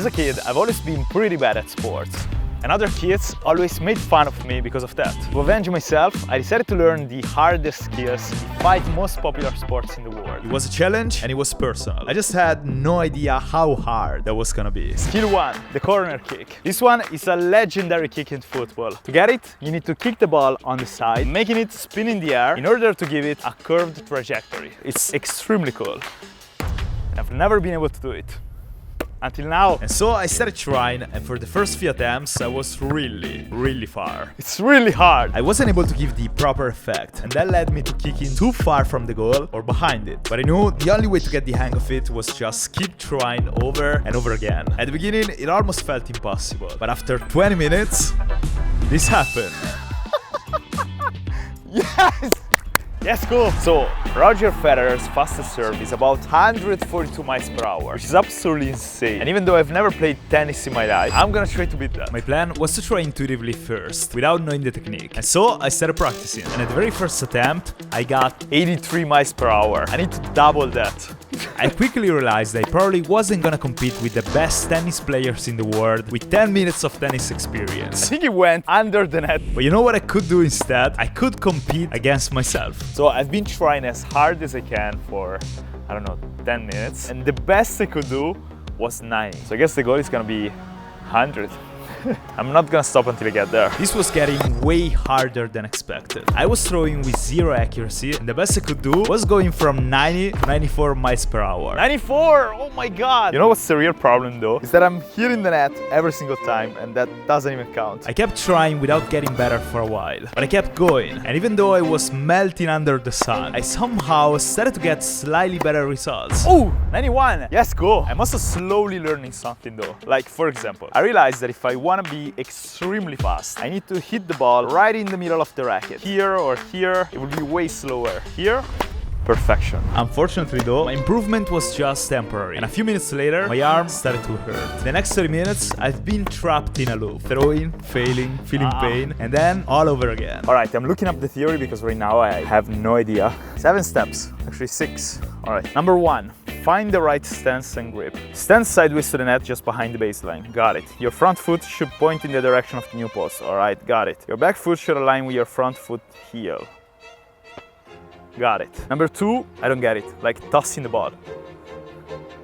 a kid, I've always been pretty bad at sports. And other kids always made fun of me because of that. To avenge myself, I decided to learn the hardest skills in the 5 most popular sports in the world. It was a challenge and it was personal. I just had no idea how hard that was gonna be. Skill 1, the corner kick. This one is a legendary kick in football. To get it, you need to kick the ball on the side, making it spin in the air in order to give it a curved trajectory. It's extremely cool. And I've never been able to do it. Until now. And so I started trying, and for the first few attempts I was really far. It's really hard. I wasn't able to give the proper effect, and that led me to kicking too far from the goal or behind it. But I knew the only way to get the hang of it was just keep trying over and over again. At the beginning it almost felt impossible, but after 20 minutes, this happened. Yes! Yes, cool. So, Roger Federer's fastest serve is about 142 miles per hour, which is absolutely insane. And even though I've never played tennis in my life, I'm gonna try to beat that. My plan was to try intuitively first, without knowing the technique. And so I started practicing. And at the very first attempt, I got 83 miles per hour. I need to double that. I quickly realized I probably wasn't gonna compete with the best tennis players in the world with 10 minutes of tennis experience. I think it went under the net. But you know what I could do instead? I could compete against myself. So I've been trying as hard as I can for, I don't know, 10 minutes. And the best I could do was 90. So I guess the goal is gonna be 100. I'm not gonna stop until I get there. This was getting way harder than expected. I was throwing with 0 accuracy, and the best I could do was going from 90 to 94 miles per hour. 94! Oh my god! You know what's the real problem though? Is that I'm hitting the net every single time, and that doesn't even count. I kept trying without getting better for a while, but I kept going. And even though I was melting under the sun, I somehow started to get slightly better results. Oh! 91! Yes, go! I'm also slowly learning something though. Like, for example, I realized that if I want to be extremely fast, I need to hit the ball right in the middle of the racket. Here or here, it will be way slower. Here, perfection. Unfortunately though, my improvement was just temporary, and a few minutes later, my arm started to hurt. The next 30 minutes, I've been trapped in a loop, throwing, failing, feeling pain, and then all over again. Alright, I'm looking up the theory because right now I have no idea. 7 steps, actually 6. Alright, number 1. Find the right stance and grip. Stand sideways to the net just behind the baseline. Got it. Your front foot should point in the direction of the new post. Alright, got it. Your back foot should align with your front foot heel. Got it. Number 2, I don't get it. Like tossing the ball.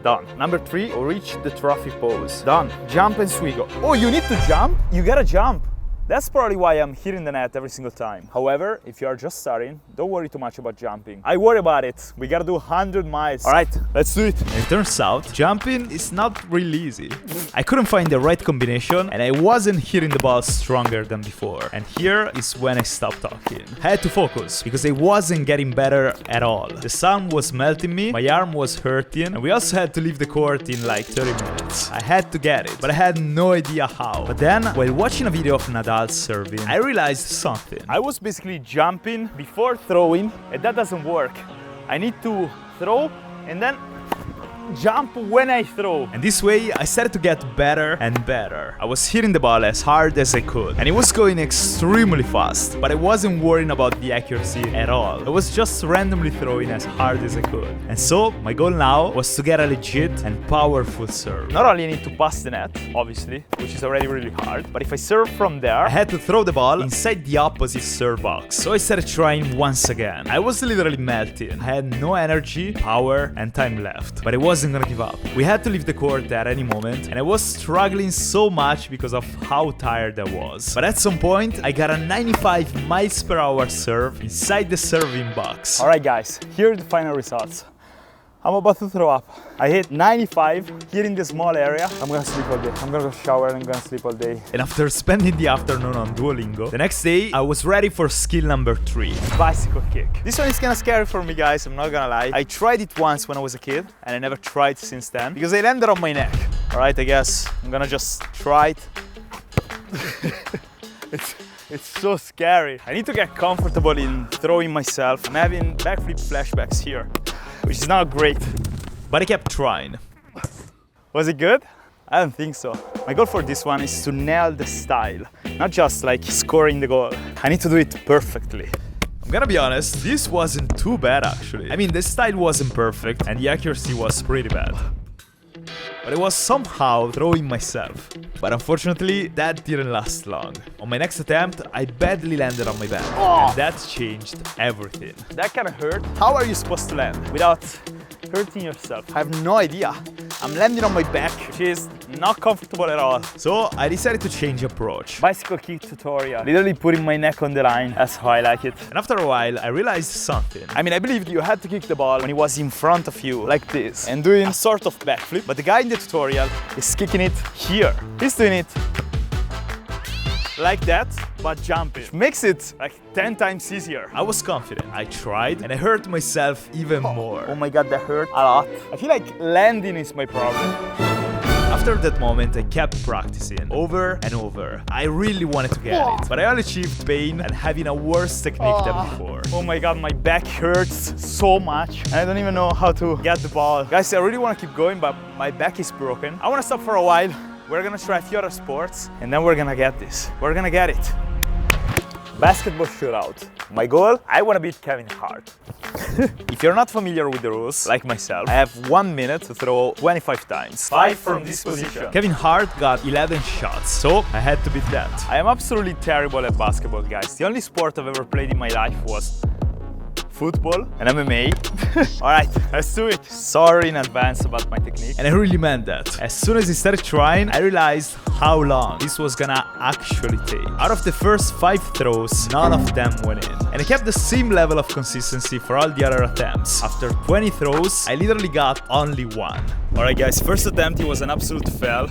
Done. Number 3, reach the trophy pose. Done. Jump and swiggle. Oh, you need to jump? You gotta jump. That's probably why I'm hitting the net every single time. However, if you are just starting, don't worry too much about jumping. I worry about it. We gotta do 100 miles. All right, let's do it. And it turns out, jumping is not really easy. I couldn't find the right combination, and I wasn't hitting the ball stronger than before. And here is when I stopped talking. I had to focus, because I wasn't getting better at all. The sun was melting me, my arm was hurting, and we also had to leave the court in like 30 minutes. I had to get it, but I had no idea how. But then, while watching a video of Nadal serving, I realized something. I was basically jumping before throwing, and that doesn't work. I need to throw and then jump when I throw. And this way, I started to get better and better. I was hitting the ball as hard as I could, and it was going extremely fast, but I wasn't worrying about the accuracy at all. I was just randomly throwing as hard as I could. And so, my goal now was to get a legit and powerful serve. Not only I need to pass the net, obviously, which is already really hard, but if I serve from there, I had to throw the ball inside the opposite serve box. So I started trying once again. I was literally melting. I had no energy, power, and time left, but I wasn't gonna give up. We had to leave the court at any moment, and I was struggling so much because of how tired I was. But at some point, I got a 95 miles per hour serve inside the serving box. Alright guys, here are the final results. I'm about to throw up. I hit 95 here in the small area. I'm gonna sleep all day. I'm gonna go shower and I'm gonna sleep all day. And after spending the afternoon on Duolingo, the next day I was ready for skill number 3. Bicycle kick. This one is kinda scary for me, guys, I'm not gonna lie. I tried it once when I was a kid and I never tried since then because I landed on my neck. Alright, I guess I'm gonna just try it. It's so scary. I need to get comfortable in throwing myself. I'm having backflip flashbacks here, which is not great. But I kept trying. Was it good? I don't think so. My goal for this one is to nail the style, not just like scoring the goal. I need to do it perfectly. I'm gonna be honest, this wasn't too bad actually. I mean, the style wasn't perfect and the accuracy was pretty bad. but I was somehow throwing myself. But unfortunately, that didn't last long. On my next attempt, I badly landed on my back, and that changed everything. That kind of hurt. How are you supposed to land without hurting yourself? I have no idea. I'm landing on my back, which is not comfortable at all. So I decided to change approach. Bicycle kick tutorial. Literally putting my neck on the line. That's how I like it. And after a while, I realized something. I mean, I believed you had to kick the ball when it was in front of you, like this, and doing a sort of backflip. But the guy in the tutorial is kicking it here. He's doing it like that, but jumping. Which makes it like 10 times easier. I was confident. I tried, and I hurt myself even more. Oh my god, that hurt a lot. I feel like landing is my problem. After that moment, I kept practicing over and over. I really wanted to get it, but I only achieved pain and having a worse technique than before. Oh my god, my back hurts so much. And I don't even know how to get the ball. Guys, I really want to keep going, but my back is broken. I want to stop for a while. We're gonna try a few other sports, and then we're gonna get this. We're gonna get it. Basketball shootout. My goal, I want to beat Kevin Hart. If you're not familiar with the rules, like myself, I have 1 minute to throw 25 times. 5 from this position. Kevin Hart got 11 shots, so I had to beat that. I am absolutely terrible at basketball, guys. The only sport I've ever played in my life was football and MMA. Alright, let's do it. Sorry in advance about my technique. And I really meant that. As soon as I started trying, I realized how long this was gonna actually take. Out of the first 5 throws, none of them went in. And I kept the same level of consistency for all the other attempts. After 20 throws, I literally got only 1. Alright guys, first attempt, it was an absolute fail.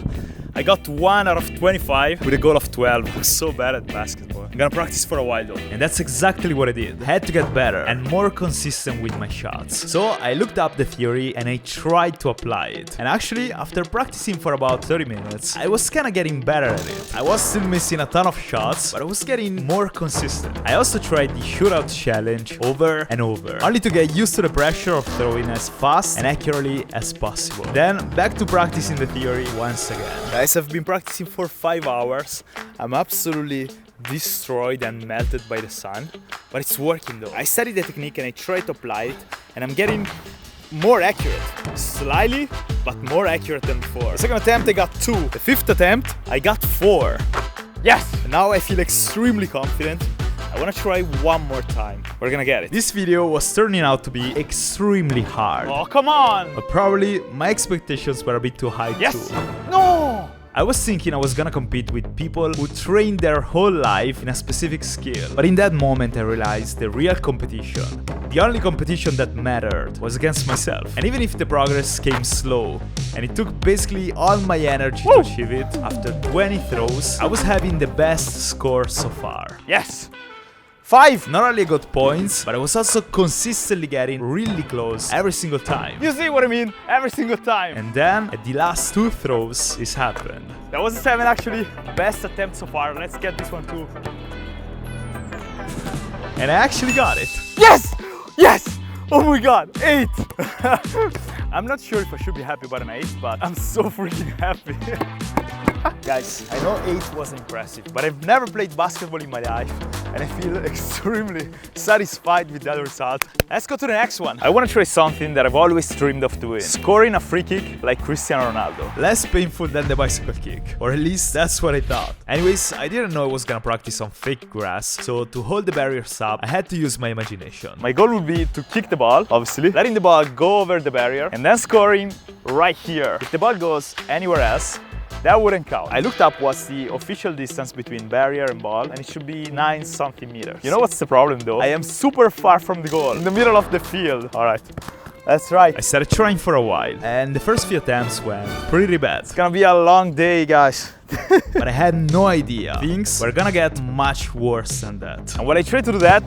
I got 1 out of 25 with a goal of 12. I'm so bad at basketball. I'm gonna practice for a while though. And that's exactly what I did. I had to get better and more consistent with my shots. So I looked up the theory and I tried to apply it. And actually, after practicing for about 30 minutes, I was kinda getting better at it. I was still missing a ton of shots, but I was getting more consistent. I also tried the shootout challenge over and over, only to get used to the pressure of throwing as fast and accurately as possible. Then back to practicing the theory once again. Guys, I've been practicing for 5 hours. I'm absolutely destroyed and melted by the sun, but it's working though. I studied the technique and I tried to apply it, and I'm getting more accurate. Slightly, but more accurate than before. The second attempt I got 2. The 5th attempt I got 4. Yes! And now I feel extremely confident. I want to try one more time. We're gonna get it. This video was turning out to be extremely hard. Oh, come on! But probably my expectations were a bit too high yes. too. No! I was thinking I was gonna compete with people who trained their whole life in a specific skill. But in that moment I realized the real competition, the only competition that mattered, was against myself. And even if the progress came slow, and it took basically all my energy to achieve it, after 20 throws, I was having the best score so far. Yes! 5! Not only I got points, but I was also consistently getting really close every single time. You see what I mean? Every single time. And then, at the last 2 throws, this happened. That was a 7 actually. Best attempt so far. Let's get this one too. And I actually got it. Yes! Yes! Oh my god, 8! I'm not sure if I should be happy about an 8, but I'm so freaking happy. Guys, I know 8 was impressive, but I've never played basketball in my life, and I feel extremely satisfied with that result. Let's go to the next one. I want to try something that I've always dreamed of doing. Scoring a free kick like Cristiano Ronaldo. Less painful than the bicycle kick, or at least that's what I thought. Anyways, I didn't know I was gonna practice on fake grass, so to hold the barriers up, I had to use my imagination. My goal would be to kick the ball, obviously, letting the ball go over the barrier, and then scoring right here. If the ball goes anywhere else, that wouldn't count. I looked up what's the official distance between barrier and ball, and it should be 9 something meters. You know what's the problem though? I am super far from the goal, in the middle of the field. Alright, let's try. I started trying for a while, and the first few attempts went pretty bad. It's gonna be a long day, guys. But I had no idea things were gonna get much worse than that. And when I try to do that,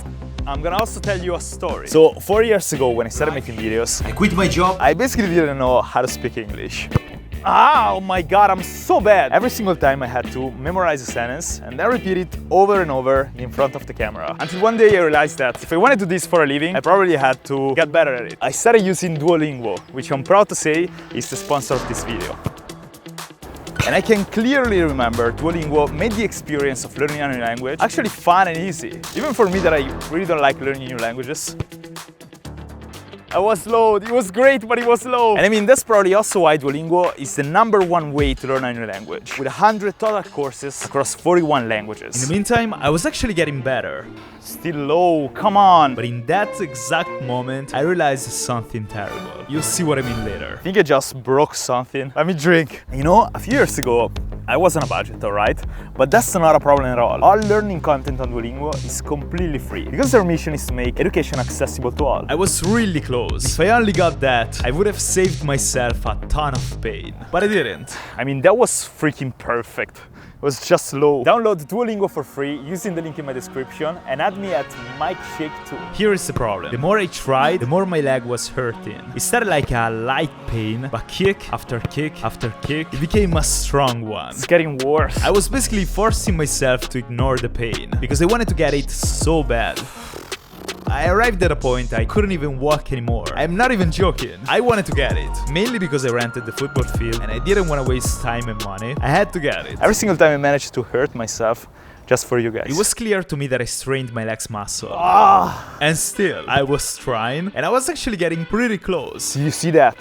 I'm gonna also tell you a story. So 4 years ago, when I started making videos, I quit my job. I basically didn't know how to speak English. Oh my god, I'm so bad! Every single time I had to memorize a sentence and then repeat it over and over in front of the camera. Until one day I realized that if I wanted to do this for a living, I probably had to get better at it. I started using Duolingo, which I'm proud to say is the sponsor of this video. And I can clearly remember Duolingo made the experience of learning a new language actually fun and easy. Even for me that I really don't like learning new languages. I was low. It was great, but it was low. And I mean, that's probably also why Duolingo is the #1 way to learn a new language, with 100 total courses across 41 languages. In the meantime, I was actually getting better. Still low, come on. But in that exact moment, I realized something terrible. You'll see what I mean later. I think I just broke something. Let me drink. You know, a few years ago, I was on a budget, alright? But that's not a problem at all. All learning content on Duolingo is completely free, because their mission is to make education accessible to all. I was really close. If I only got that, I would have saved myself a ton of pain. But I didn't. I mean, that was freaking perfect. It was just low. Download Duolingo for free using the link in my description and add me at mikeshake2. Here is the problem. The more I tried, the more my leg was hurting. It started like a light pain, but kick after kick after kick, it became a strong one. It's getting worse. I was basically forcing myself to ignore the pain because I wanted to get it so bad. I arrived at a point I couldn't even walk anymore. I'm not even joking. I wanted to get it. Mainly because I rented the football field and I didn't want to waste time and money. I had to get it. Every single time I managed to hurt myself just for you guys. It was clear to me that I strained my legs muscle. Ah! And still, I was trying and I was actually getting pretty close. Did you see that?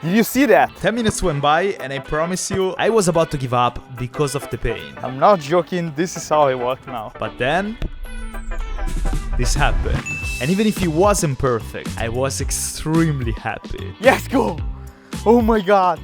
Did you see that? 10 minutes went by and I promise you, I was about to give up because of the pain. I'm not joking, this is how I walk now. But then, this happened. And even if it wasn't perfect, I was extremely happy. Yes, go! Oh my god!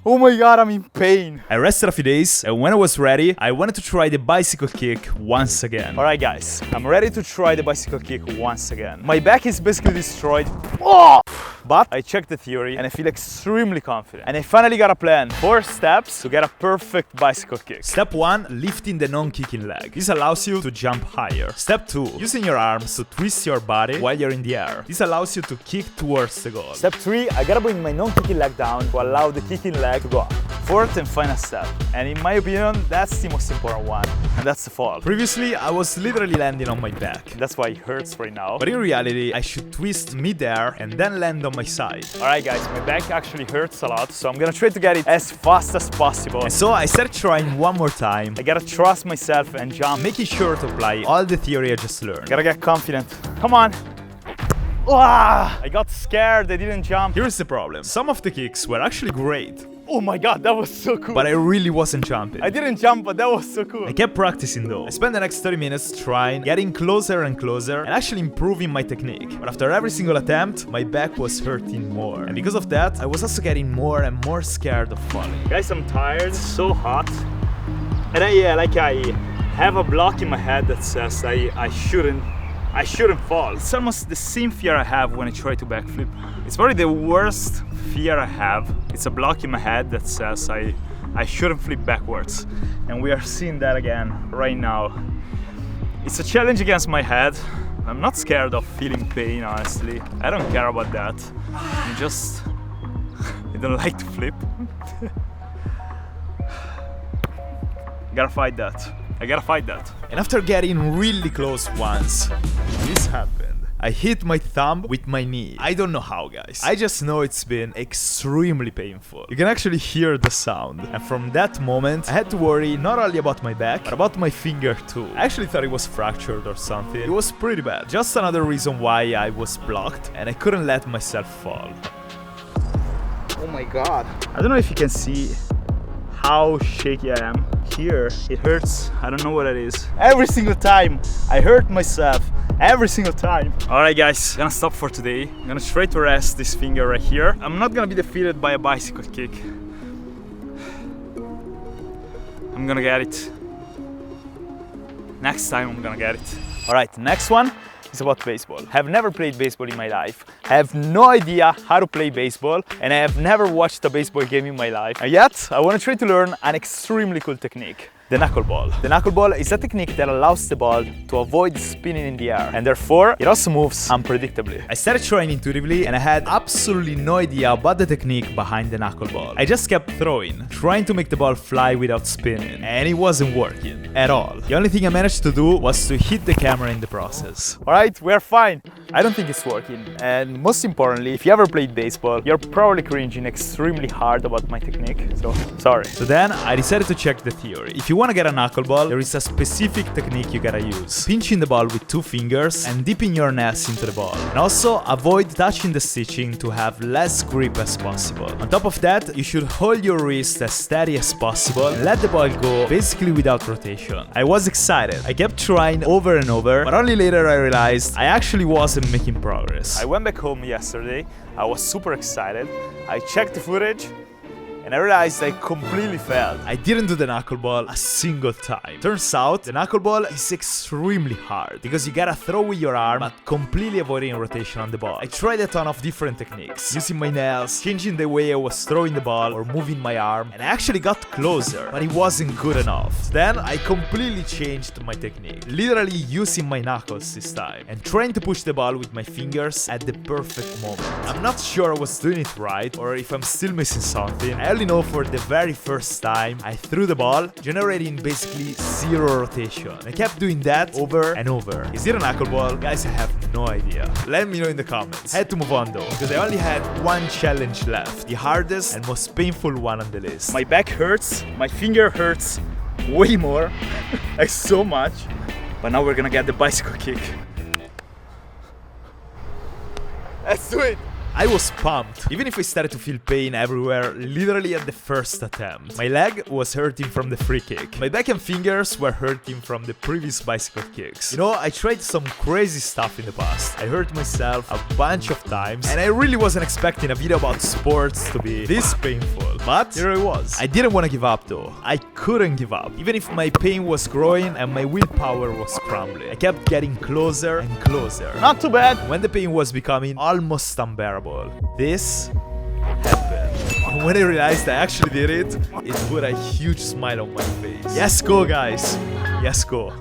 Oh my god, I'm in pain. I rested a few days, and when I was ready, I wanted to try the bicycle kick once again. Alright guys, I'm ready to try the bicycle kick once again. My back is basically destroyed. Oh! But I checked the theory and I feel extremely confident. And I finally got a plan. 4 steps to get a perfect bicycle kick. Step 1, lifting the non-kicking leg. This allows you to jump higher. Step 2, using your arms to twist your body while you're in the air. This allows you to kick towards the goal. Step 3, I gotta bring my non-kicking leg down to allow the kicking leg to go up. 4th and final step. And in my opinion, that's the most important one. And that's the fall. Previously, I was literally landing on my back. That's why it hurts right now. But in reality, I should twist mid-air and then land on my side. Alright guys, my back actually hurts a lot, so I'm gonna try to get it as fast as possible. And so I started trying one more time. I gotta trust myself and jump. Making sure to apply all the theory I just learned. Gotta get confident. Come on. Ah, I got scared, I didn't jump. Here's the problem. Some of the kicks were actually great. Oh my god, that was so cool. But I really wasn't jumping. I didn't jump, but that was so cool. I kept practicing though. I spent the next 30 minutes trying, getting closer and closer, and actually improving my technique. But after every single attempt, my back was hurting more. And because of that, I was also getting more and more scared of falling. Guys, I'm tired, it's so hot. And I have a block in my head that says I shouldn't fall. It's almost the same fear I have when I try to backflip. It's probably the worst fear I have. It's a block in my head that says I shouldn't flip backwards. And we are seeing that again right now. It's a challenge against my head. I'm not scared of feeling pain, honestly. I don't care about that. I don't like to flip. Gotta fight that. I gotta fight that. And after getting really close once, this happened. I hit my thumb with my knee. I don't know how, guys. I just know it's been extremely painful. You can actually hear the sound. And from that moment, I had to worry not only about my back, but about my finger too. I actually thought it was fractured or something. It was pretty bad. Just another reason why I was blocked and I couldn't let myself fall. Oh my god. I don't know if you can see how shaky I am. Here, it hurts. I don't know what it is. Every single time I hurt myself. Every single time. Alright guys, I'm gonna stop for today. I'm gonna try to rest this finger right here. I'm not gonna be defeated by a bicycle kick. I'm gonna get it. Next time I'm gonna get it. Alright, next one is about baseball. I have never played baseball in my life. I have no idea how to play baseball, and I have never watched a baseball game in my life. And yet, I want to try to learn an extremely cool technique. The knuckleball. The knuckleball is a technique that allows the ball to avoid spinning in the air, and therefore it also moves unpredictably. I started trying intuitively and I had absolutely no idea about the technique behind the knuckleball. I just kept throwing, trying to make the ball fly without spinning, and it wasn't working at all. The only thing I managed to do was to hit the camera in the process. Alright, we're fine. I don't think it's working. And most importantly, if you ever played baseball, you're probably cringing extremely hard about my technique, so sorry. So then I decided to check the theory. If you you want to get a knuckleball, there is a specific technique you gotta use. Pinching the ball with 2 fingers and dipping your nails into the ball. And also avoid touching the stitching to have less grip as possible. On top of that, you should hold your wrist as steady as possible and let the ball go basically without rotation. I was excited. I kept trying over and over, but only later I realized I actually wasn't making progress. I went back home yesterday. I was super excited. I checked the footage and I realized I completely failed. I didn't do the knuckleball a single time. Turns out, the knuckleball is extremely hard because you gotta throw with your arm but completely avoiding rotation on the ball. I tried a ton of different techniques, using my nails, changing the way I was throwing the ball or moving my arm, and I actually got closer, but it wasn't good enough. Then I completely changed my technique, literally using my knuckles this time and trying to push the ball with my fingers at the perfect moment. I'm not sure I was doing it right or if I'm still missing something. I only know for the very first time I threw the ball, generating basically zero rotation. I kept doing that over and over. Is it a knuckleball? Guys, I have no idea. Let me know in the comments. I had to move on though, because I only had one challenge left, the hardest and most painful one on the list. My back hurts, my finger hurts way more, like so much. But now we're gonna get the bicycle kick. Let's do it! I was pumped, even if I started to feel pain everywhere literally at the first attempt. My leg was hurting from the free kick. My back and fingers were hurting from the previous bicycle kicks. You know, I tried some crazy stuff in the past. I hurt myself a bunch of times, and I really wasn't expecting a video about sports to be this painful. But here I was. I didn't want to give up though. I couldn't give up, even if my pain was growing and my willpower was crumbling. I kept getting closer and closer. Not too bad. When the pain was becoming almost unbearable, this happened. And when I realized I actually did it, it put a huge smile on my face. Yes, go guys. Yes, go.